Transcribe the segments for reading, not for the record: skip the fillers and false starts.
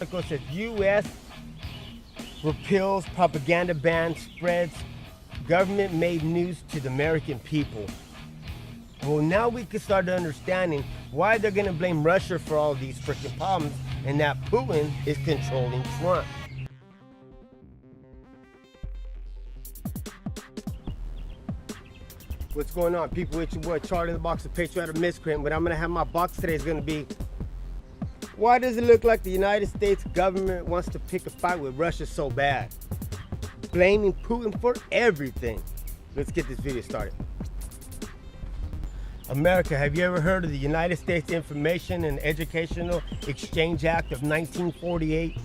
article. It says U.S. repeals propaganda ban, spreads government-made news to the American people. Well, now we can start understanding why they're going to blame Russia for all these freaking problems and that Putin is controlling Trump. What's going on, people? It's your boy Charlie in the Box, the patriotic miscreant. What I'm going to have my box today is going to be, why does it look like the United States government wants to pick a fight with Russia so bad? Blaming Putin for everything. Let's get this video started. America, have you ever heard of the United States Information and Educational Exchange Act of 1948?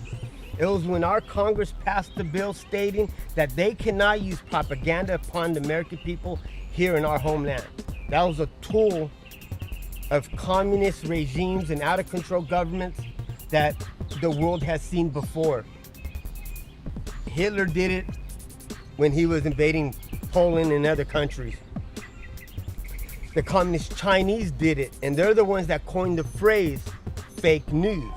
It was when our Congress passed the bill stating that they cannot use propaganda upon the American people here in our homeland. That was a tool of communist regimes and out-of-control governments that the world has seen before. Hitler did it when he was invading Poland and other countries. The communist Chinese did it, and they're the ones that coined the phrase fake news.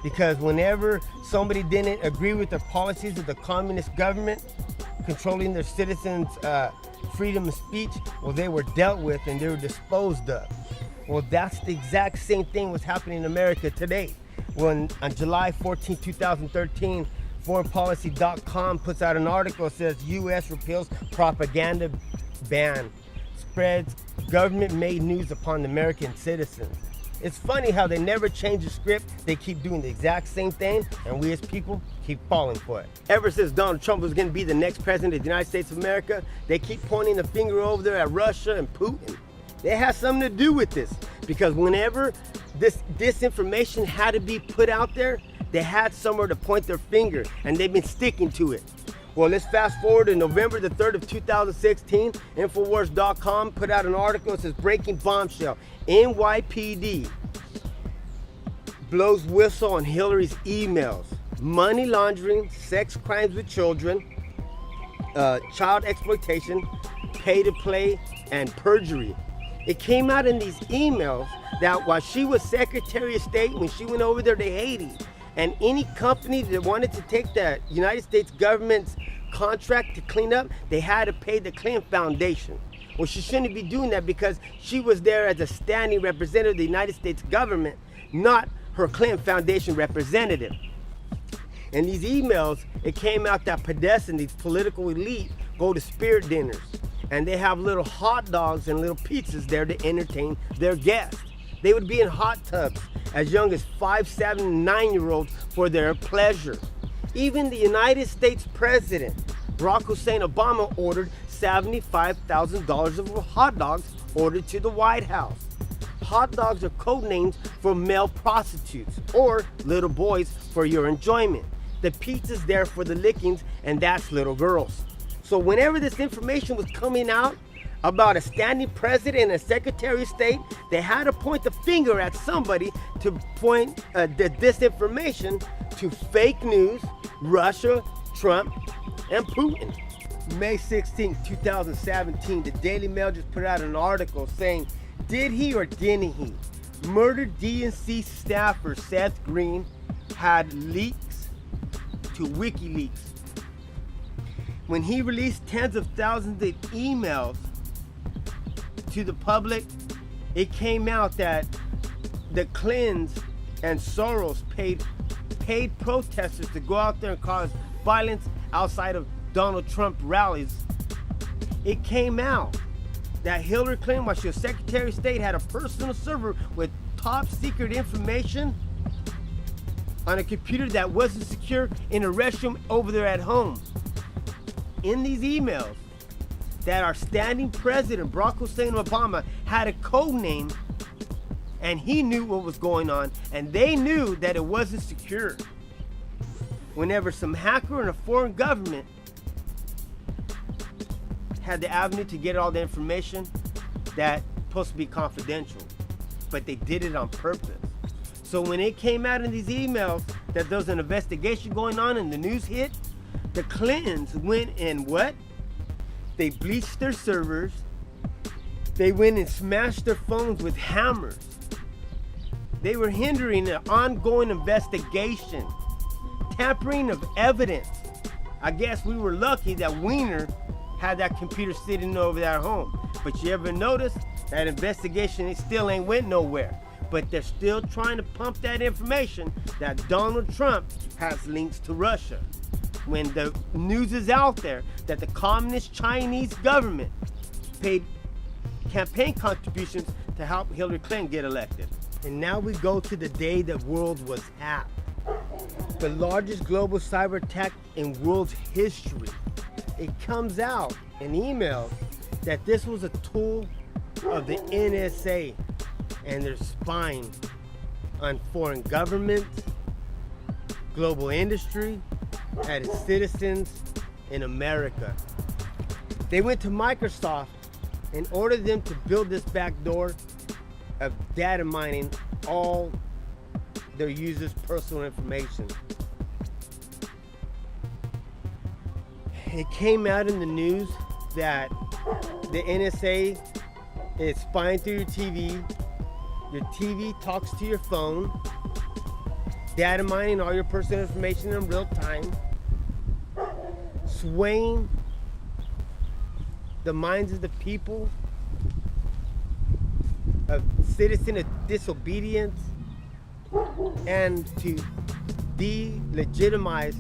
Because whenever somebody didn't agree with the policies of the communist government controlling their citizens' freedom of speech, well, they were dealt with and they were disposed of. Well, that's the exact same thing was happening in America today. When on July 14, 2013, foreignpolicy.com puts out an article that says U.S. repeals propaganda ban, spreads government-made news upon the American citizens. It's funny how they never change the script. They keep doing the exact same thing, and we as people keep falling for it. Ever since Donald Trump was going to be the next president of the United States of America, they keep pointing the finger over there at Russia and Putin. They have something to do with this, because whenever this disinformation had to be put out there, they had somewhere to point their finger, and they've been sticking to it. Well, let's fast forward to November the 3rd of 2016. Infowars.com put out an article that says, breaking bombshell, NYPD blows whistle on Hillary's emails, money laundering, sex crimes with children, child exploitation, pay to play, and perjury. It came out in these emails that while she was Secretary of State, when she went over there to Haiti, and any company that wanted to take the United States government's contract to clean up, they had to pay the Clinton Foundation. Well, she shouldn't be doing that because she was there as a standing representative of the United States government, not her Clinton Foundation representative. In these emails, it came out that pedestrians, these political elite, go to spirit dinners, and they have little hot dogs and little pizzas there to entertain their guests. They would be in hot tubs as young as 5, 7, and 9-year-olds for their pleasure. Even the United States President, Barack Hussein Obama, ordered $75,000 of hot dogs ordered to the White House. Hot dogs are code names for male prostitutes or little boys for your enjoyment. The pizza's there for the lickings, and that's little girls. So whenever this information was coming out about a standing president and a secretary of state, they had to point the finger at somebody to point the disinformation to fake news, Russia, Trump, and Putin. May 16, 2017, the Daily Mail just put out an article saying, did he or didn't he? Murdered DNC staffer Seth Green had leaks to WikiLeaks. When he released tens of thousands of emails to the public, it came out that the Clintons and Soros paid protesters to go out there and cause violence outside of Donald Trump rallies. It came out that Hillary Clinton, while she was Secretary of State, had a personal server with top secret information on a computer that wasn't secure in a restroom over there at home. In these emails, that our standing president, Barack Hussein Obama, had a code name, and he knew what was going on, and they knew that it wasn't secure. Whenever some hacker in a foreign government had the avenue to get all the information that's supposed to be confidential, but they did it on purpose. So when it came out in these emails that there was an investigation going on and the news hit, the Clintons went and what? They bleached their servers. They went and smashed their phones with hammers. They were hindering an ongoing investigation tampering of evidence. I guess we were lucky that Wiener had that computer sitting over there at home. But you ever notice that investigation, it still ain't went nowhere. But they're still trying to pump that information that Donald Trump has links to Russia. When the news is out there that the communist Chinese government paid campaign contributions to help Hillary Clinton get elected. And now we go to the day the world was hacked. The largest global cyber attack in world's history. It comes out in emails that this was a tool of the NSA, and they're spying on foreign governments, global industry, and its citizens in America. They went to Microsoft and ordered them to build this back door of data mining all their users' personal information. It came out in the news that the NSA is spying through your TV talks to your phone, data mining all your personal information in real time, swaying the minds of the people, of citizen of disobedience, and to delegitimize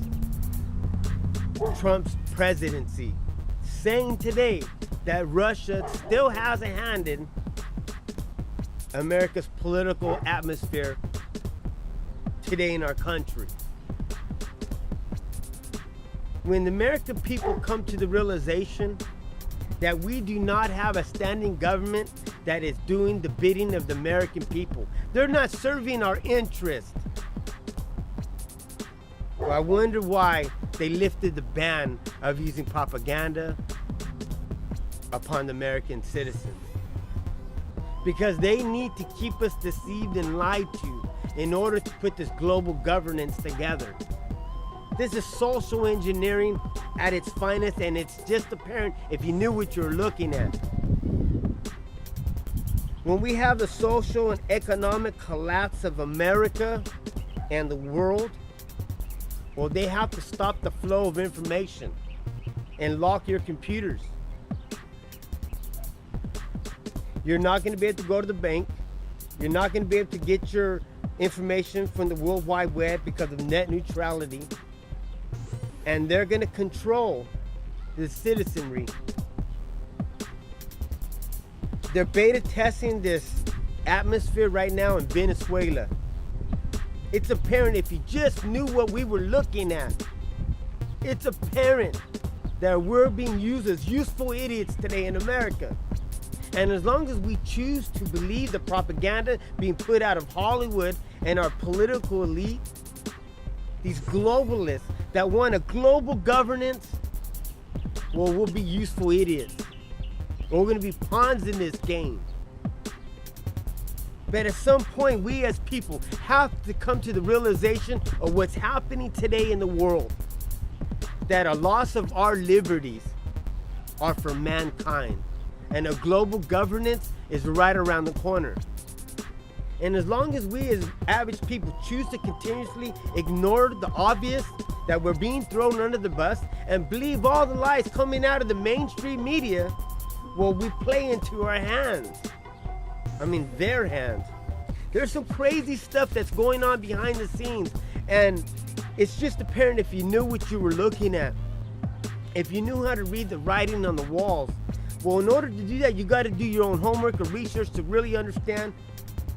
Trump's presidency, saying today that Russia still has a hand in America's political atmosphere today in our country. When the American people come to the realization that we do not have a standing government that is doing the bidding of the American people, they're not serving our interests. Well, I wonder why they lifted the ban of using propaganda upon the American citizens. Because they need to keep us deceived and lied to in order to put this global governance together. This is social engineering at its finest, and it's just apparent if you knew what you're looking at. When we have the social and economic collapse of America and the world, well, they have to stop the flow of information and lock your computers. You're not going to be able to go to the bank. You're not going to be able to get your information from the World Wide Web because of net neutrality. And they're going to control the citizenry. They're beta testing this atmosphere right now in Venezuela. It's apparent if you just knew what we were looking at. It's apparent that we're being used as useful idiots today in America. And as long as we choose to believe the propaganda being put out of Hollywood and our political elite, these globalists that want a global governance, well, we'll be useful idiots. We're going to be pawns in this game. But at some point, we as people have to come to the realization of what's happening today in the world. That a loss of our liberties are for mankind. And a global governance is right around the corner. And as long as we as average people choose to continuously ignore the obvious, that we're being thrown under the bus, and believe all the lies coming out of the mainstream media, well, we play into our hands. I mean, their hands. There's some crazy stuff that's going on behind the scenes, and it's just apparent if you knew what you were looking at. If you knew how to read the writing on the walls. Well, in order to do that, you got to do your own homework or research to really understand,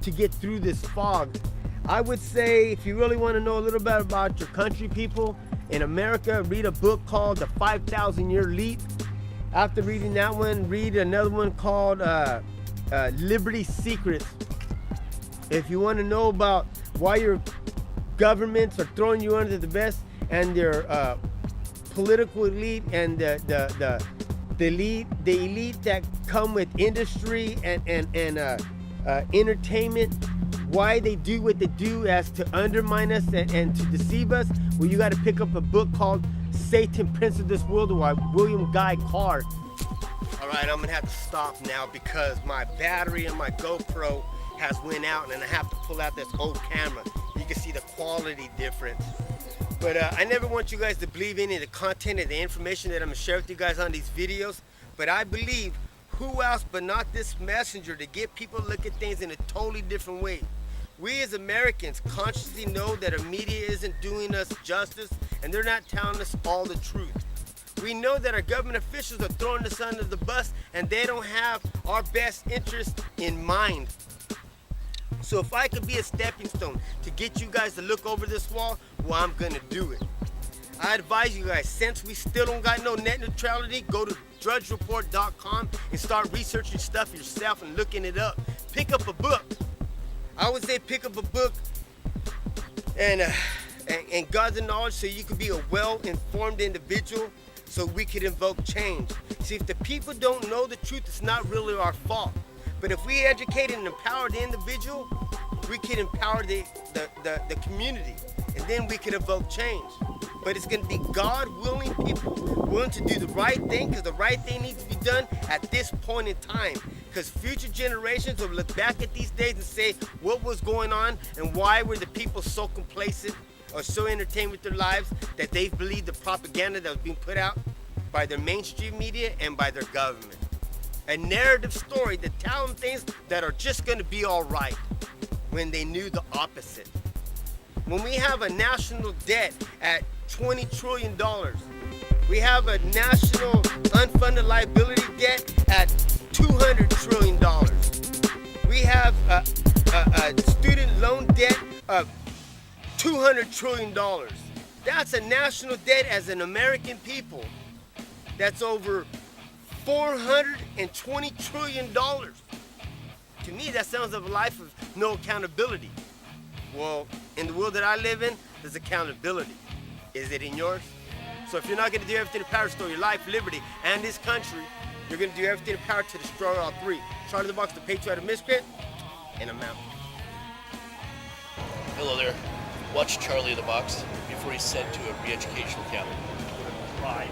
to get through this fog. I would say if you really want to know a little bit about your country, people in America, read a book called The 5,000-Year Leap. After reading that one, read another one called Liberty Secrets. If you want to know about why your governments are throwing you under the bus and their political elite and the elite that come with industry and entertainment, why they do what they do as to undermine us and to deceive us, well, you got to pick up a book called Satan, Prince of This World by William Guy Carr. All right, I'm gonna have to stop now because my battery in my GoPro has went out and I have to pull out this old camera. You can see the quality difference. But I never want you guys to believe any of the content and the information that I'm gonna share with you guys on these videos. But I believe who else but not this messenger to get people to look at things in a totally different way. We as Americans consciously know that our media isn't doing us justice and they're not telling us all the truth. We know that our government officials are throwing us under the bus and they don't have our best interest in mind. So if I could be a stepping stone to get you guys to look over this wall, well, I'm gonna do it. I advise you guys, since we still don't got no net neutrality, go to drudgereport.com and start researching stuff yourself and looking it up. Pick up a book. I would say pick up a book and gather knowledge so you could be a well-informed individual so we could invoke change. See, if the people don't know the truth, it's not really our fault. But if we educate and empower the individual, we can empower the community, and then we can evoke change. But it's gonna be God-willing people willing to do the right thing, because the right thing needs to be done at this point in time. Because future generations will look back at these days and say, what was going on and why were the people so complacent or so entertained with their lives that they believed the propaganda that was being put out by their mainstream media and by their government. A narrative story that tell them things that are just gonna be all right when they knew the opposite. When we have a national debt at $20 trillion, we have a national unfunded liability debt at $200 trillion. We have a student loan debt of $200 trillion. That's a national debt as an American people. That's over $420 trillion. To me, that sounds like a life of no accountability. Well, in the world that I live in, there's accountability. Is it in yours? So if you're not gonna do everything in power to restore your life, liberty, and this country, you're gonna do everything in power to destroy all three. Charlie in the Box, the patriotic miscreant, and I'm out. Hello there. Watch Charlie in the Box before he's sent to a re-educational camp. Bye.